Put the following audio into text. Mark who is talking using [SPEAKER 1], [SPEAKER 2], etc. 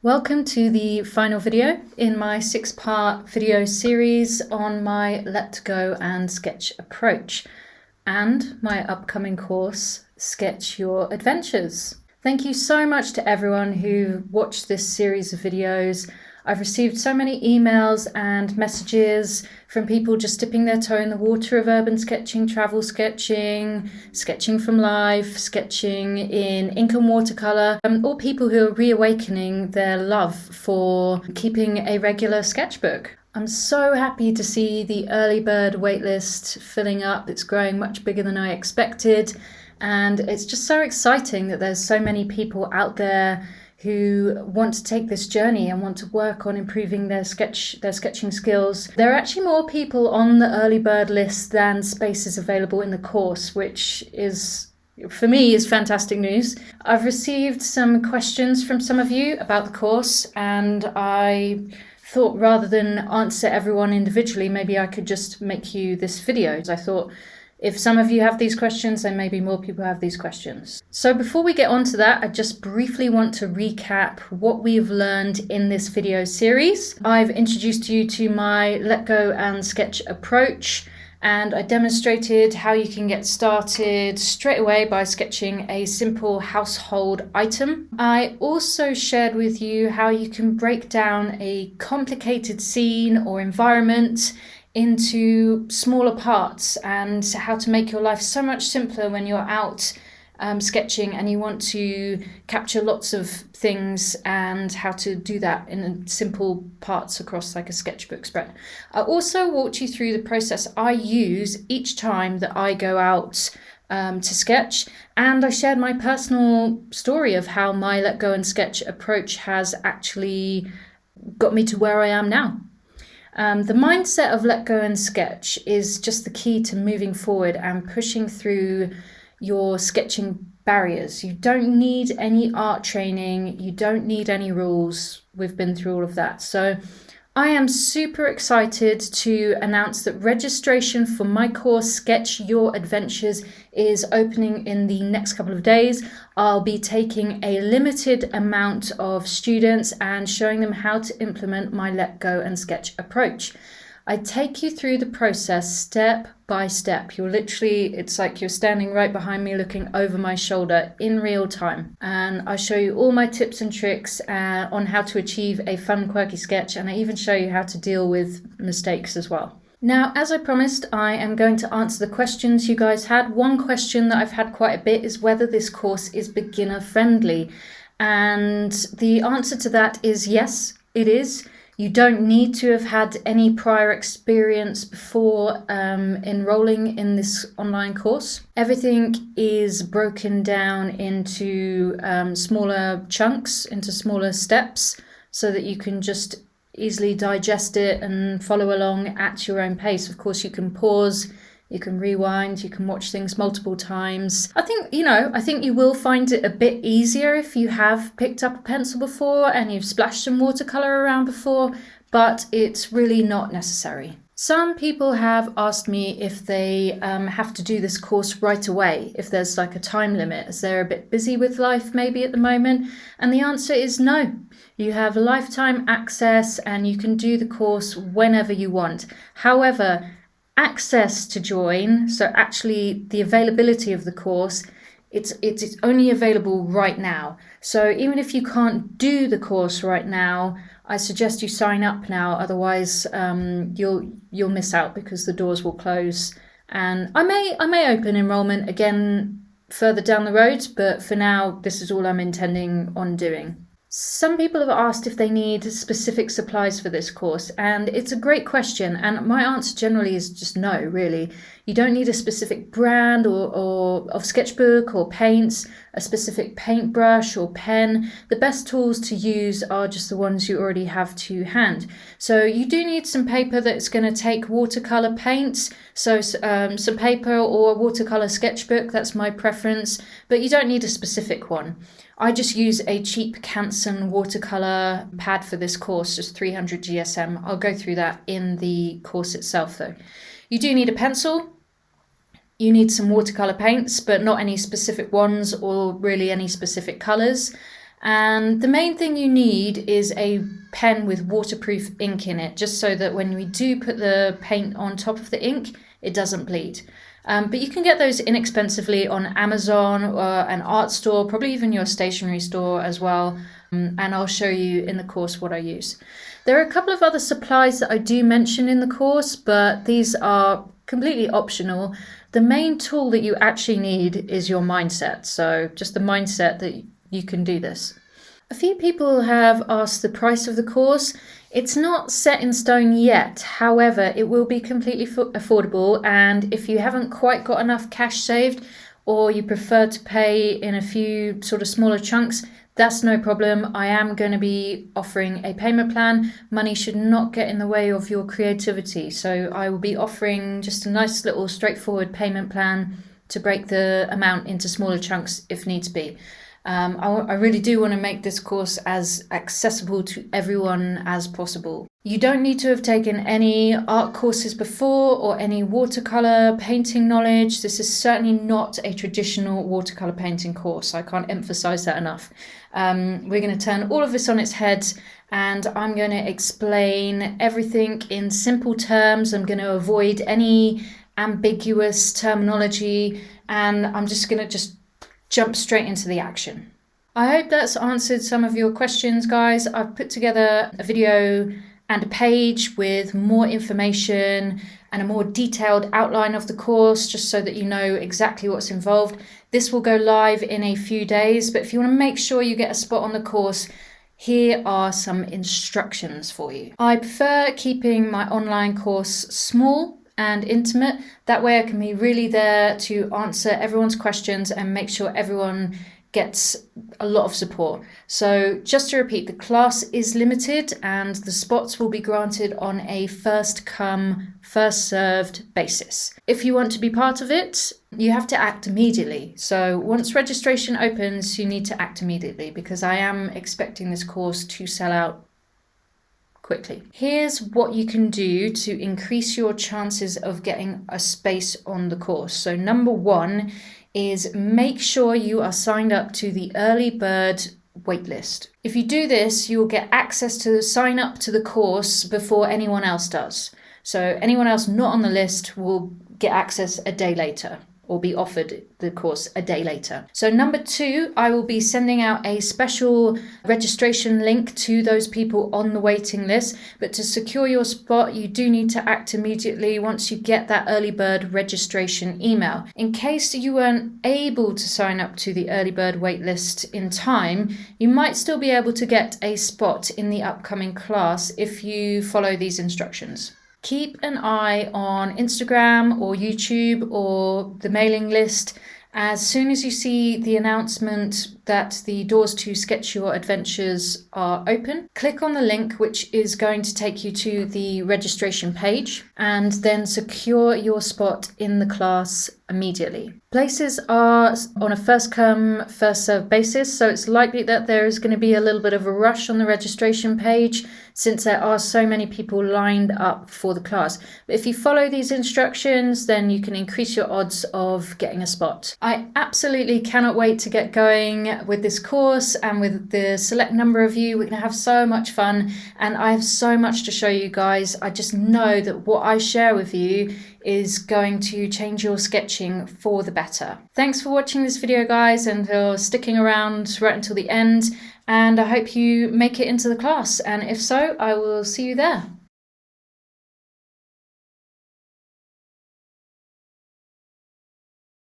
[SPEAKER 1] Welcome to the final video in my 6-part video series on my Let Go and Sketch approach and my upcoming course, Sketch Your Adventures. Thank you so much to everyone who watched this series of videos. I've received so many emails and messages from people just dipping their toe in the water of urban sketching, travel sketching, sketching from life, sketching in ink and watercolour, or people who are reawakening their love for keeping a regular sketchbook. I'm so happy to see the early bird waitlist filling up. It's growing much bigger than I expected, and it's just so exciting that there's so many people out there who want to take this journey and want to work on improving their sketching skills. There are actually more people on the early bird list than spaces available in the course, which is, for me, is fantastic news. I've received some questions from some of you about the course, and I thought rather than answer everyone individually, maybe I could just make you this video. I thought, if some of you have these questions, then maybe more people have these questions. So before we get on to that, I just briefly want to recap what we've learned in this video series. I've introduced you to my Let Go and Sketch approach, and I demonstrated how you can get started straight away by sketching a simple household item. I also shared with you how you can break down a complicated scene or environment into smaller parts, and how to make your life so much simpler when you're out sketching and you want to capture lots of things, and how to do that in simple parts across like a sketchbook spread. I also walked you through the process I use each time that I go out to sketch, and I shared my personal story of how my Let Go and Sketch approach has actually got me to where I am now. The mindset of Let Go and Sketch is just the key to moving forward and pushing through your sketching barriers. You don't need any art training, you don't need any rules. We've been through all of that. So I am super excited to announce that registration for my course Sketch Your Adventures is opening in the next couple of days. I'll be taking a limited amount of students and showing them how to implement my Let Go and Sketch approach. I take you through the process step by step. It's like you're standing right behind me looking over my shoulder in real time. And I show you all my tips and tricks on how to achieve a fun, quirky sketch. And I even show you how to deal with mistakes as well. Now, as I promised, I am going to answer the questions you guys had. One question that I've had quite a bit is whether this course is beginner friendly. And the answer to that is yes, it is. You don't need to have had any prior experience before enrolling in this online course. Everything is broken down into smaller chunks, into smaller steps, so that you can just easily digest it and follow along at your own pace. Of course, you can pause, you can rewind, you can watch things multiple times. I think you will find it a bit easier if you have picked up a pencil before and you've splashed some watercolour around before, but it's really not necessary. Some people have asked me if they have to do this course right away, if there's like a time limit, as they're a bit busy with life maybe at the moment. And the answer is no. You have lifetime access and you can do the course whenever you want. However, access to join, so actually the availability of the course, it's only available right now. So even if you can't do the course right now, I suggest you sign up now. Otherwise, you'll miss out because the doors will close. And I may open enrollment again further down the road, but for now, this is all I'm intending on doing. Some people have asked if they need specific supplies for this course, and it's a great question, and my answer generally is just no, really. You don't need a specific brand or of sketchbook or paints, a specific paintbrush or pen. The best tools to use are just the ones you already have to hand. So you do need some paper that's going to take watercolour paints, so some paper or a watercolour sketchbook, that's my preference, but you don't need a specific one. I just use a cheap Canson watercolour pad for this course, just 300 GSM. I'll go through that in the course itself though. You do need a pencil. You need some watercolour paints, but not any specific ones or really any specific colours. And the main thing you need is a pen with waterproof ink in it, just so that when we do put the paint on top of the ink, it doesn't bleed. But you can get those inexpensively on Amazon or an art store, probably even your stationery store as well. And I'll show you in the course what I use. There are a couple of other supplies that I do mention in the course, but these are completely optional. The main tool that you actually need is your mindset. So just the mindset that you can do this. A few people have asked the price of the course. It's not set in stone yet, however, it will be completely affordable, and if you haven't quite got enough cash saved, or you prefer to pay in a few sort of smaller chunks, that's no problem. I am going to be offering a payment plan. Money should not get in the way of your creativity, so I will be offering just a nice little straightforward payment plan to break the amount into smaller chunks if needs be. I really do want to make this course as accessible to everyone as possible. You don't need to have taken any art courses before or any watercolour painting knowledge. This is certainly not a traditional watercolour painting course. I can't emphasise that enough. We're going to turn all of this on its head, and I'm going to explain everything in simple terms. I'm going to avoid any ambiguous terminology, and I'm just going to jump straight into the action. I hope that's answered some of your questions, guys. I've put together a video and a page with more information and a more detailed outline of the course, just so that you know exactly what's involved. This will go live in a few days, but if you want to make sure you get a spot on the course, here are some instructions for you. I prefer keeping my online course small and intimate. That way I can be really there to answer everyone's questions and make sure everyone gets a lot of support. So just to repeat, the class is limited and the spots will be granted on a first come, first served basis. If you want to be part of it, you have to act immediately. So once registration opens, you need to act immediately, because I am expecting this course to sell out quickly. Here's what you can do to increase your chances of getting a space on the course. So number one is make sure you are signed up to the early bird waitlist. If you do this, you'll get access to sign up to the course before anyone else does. So anyone else not on the list will get access a day later, or be offered the course a day later. So number two, I will be sending out a special registration link to those people on the waiting list. But to secure your spot, you do need to act immediately once you get that early bird registration email. In case you weren't able to sign up to the early bird waitlist in time, you might still be able to get a spot in the upcoming class if you follow these instructions. Keep an eye on Instagram or YouTube or the mailing list. As soon as you see the announcement that the doors to Sketchy Adventures are open, click on the link which is going to take you to the registration page, and then secure your spot in the class immediately. Places are on a first come, first served basis, so it's likely that there is going to be a little bit of a rush on the registration page since there are so many people lined up for the class. But if you follow these instructions, then you can increase your odds of getting a spot. I absolutely cannot wait to get going with this course, and with the select number of you, we're going to have so much fun, and I have so much to show you guys. I just know that what I share with you is going to change your sketching for the better. Thanks for watching this video, guys, and for sticking around right until the end, and I hope you make it into the class, and if so, I will see you there.